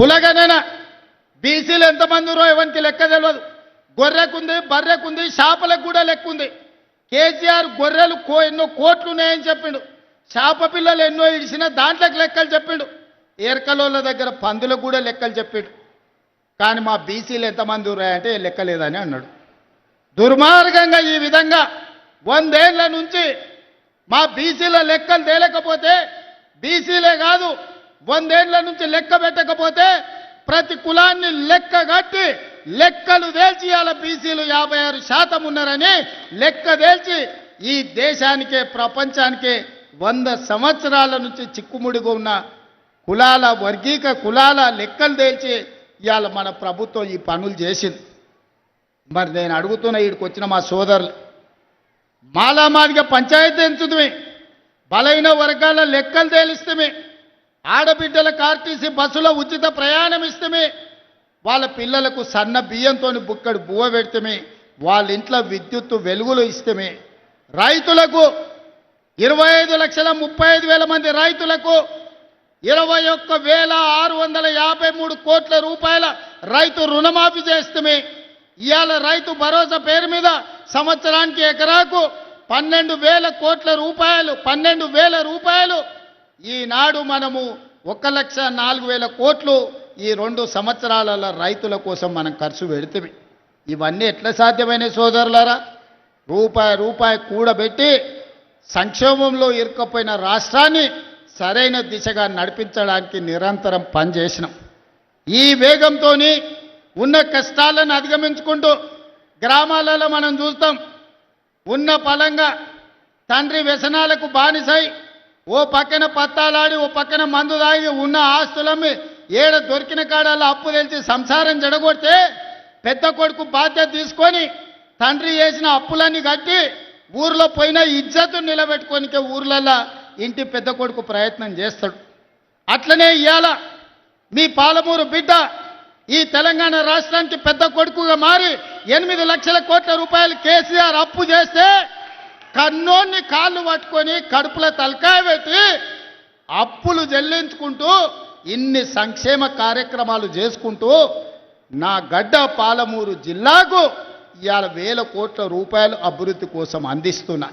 పులగనేనా బీసీలు ఎంతమంది ఉన్నారో ఎవరికి లెక్క తెలియదు. గొర్రెకుంది, బర్రెకుంది, చేపలకు కూడా లెక్కుంది. కేసీఆర్ గొర్రెలు ఎన్నో కోట్లు ఉన్నాయని చెప్పిండు, చేప పిల్లలు ఎన్నో ఇడిచినా దాంట్లోకి లెక్కలు చెప్పిండు. ఏర్కలోళ్ళ దగ్గర పందులకు కూడా లెక్కలు చెప్పిండు. కానీ మా బీసీలు ఎంతమంది ఉన్నాయంటే లెక్క లేదని అన్నాడు. దుర్మార్గంగా ఈ విధంగా 100 ఏళ్ల నుంచి మా బీసీల లెక్కలు తేలకపోతే, బీసీలే కాదు 100 ఏళ్ల నుంచి లెక్క పెట్టకపోతే ప్రతి కులాన్ని లెక్క కట్టి లెక్కలు తేల్చి ఇవాళ బీసీలు 56% ఉన్నారని లెక్క తేల్చి ఈ దేశానికే ప్రపంచానికే 100 సంవత్సరాల నుంచి చిక్కుముడిగా ఉన్న కులాల వర్గీక కులాల లెక్కలు తేల్చి ఇవాళ మన ప్రభుత్వం ఈ పనులు చేసింది. మరి నేను అడుగుతున్న వీడికి వచ్చిన మా సోదరులు, మాలామాదిగా పంచాయతీ ఎంచుతుమే, బలైన వర్గాల లెక్కలు తేలిస్తమే, ఆడబిడ్డలకు ఆర్టీసీ బస్సులో ఉచిత ప్రయాణం ఇస్తమే, వాళ్ళ పిల్లలకు సన్న బియ్యంతో బుక్కడు బువ్వ పెడితమే, వాళ్ళ ఇంట్లో విద్యుత్తు వెలుగులు ఇస్తమే, రైతులకు 25,35,000 మంది రైతులకు 21,653 కోట్ల రూపాయల రైతు రుణమాఫీ చేస్తమే, ఇవాళ రైతు భరోసా పేరు మీద సంవత్సరానికి ఎకరాకు 12,000 కోట్ల రూపాయలు 12,000 రూపాయలు ఈనాడు మనము 1,04,000 కోట్లు ఈ 2 సంవత్సరాల రైతుల కోసం మనం ఖర్చు పెడితే ఇవన్నీ ఎట్లా సాధ్యమైన సోదరులారా? రూపాయి కూడబెట్టి సంక్షోభంలో ఇరుక్కపోయిన రాష్ట్రాన్ని సరైన దిశగా నడిపించడానికి నిరంతరం పనిచేసినాం. ఈ వేగంతో ఉన్న కష్టాలను అధిగమించుకుంటూ గ్రామాలలో మనం చూస్తాం, ఉన్న పలంగా తండ్రి వ్యసనాలకు బానిసై ఓ పక్కన పత్తాలాడి ఓ పక్కన మందు తాగి ఉన్న ఆస్తులమ్మి ఏడ దొరికిన కాడాల అప్పు తెలిసి సంసారం జడగొడితే పెద్ద కొడుకు బాధ్యత తీసుకొని తండ్రి చేసిన అప్పులన్నీ కట్టి ఊర్లో పోయిన ఇజ్జతు నిలబెట్టుకోనికే ఊర్లలో ఇంటి పెద్ద కొడుకు ప్రయత్నం చేస్తాడు. అట్లనే ఇవాళ మీ పాలమూరు బిడ్డ ఈ తెలంగాణ రాష్ట్రానికి పెద్ద కొడుకుగా మారి 8 లక్షల కోట్ల రూపాయలు కేసీఆర్ అప్పు చేస్తే కన్నోన్ని కాళ్ళు పట్టుకొని కడుపుల తలకాయ పెట్టి అప్పులు చెల్లించుకుంటూ ఇన్ని సంక్షేమ కార్యక్రమాలు చేసుకుంటూ నా గడ్డ పాలమూరు జిల్లాకు ఇవాళ 1,000 కోట్ల రూపాయలు అభివృద్ధి కోసం అందిస్తున్నా.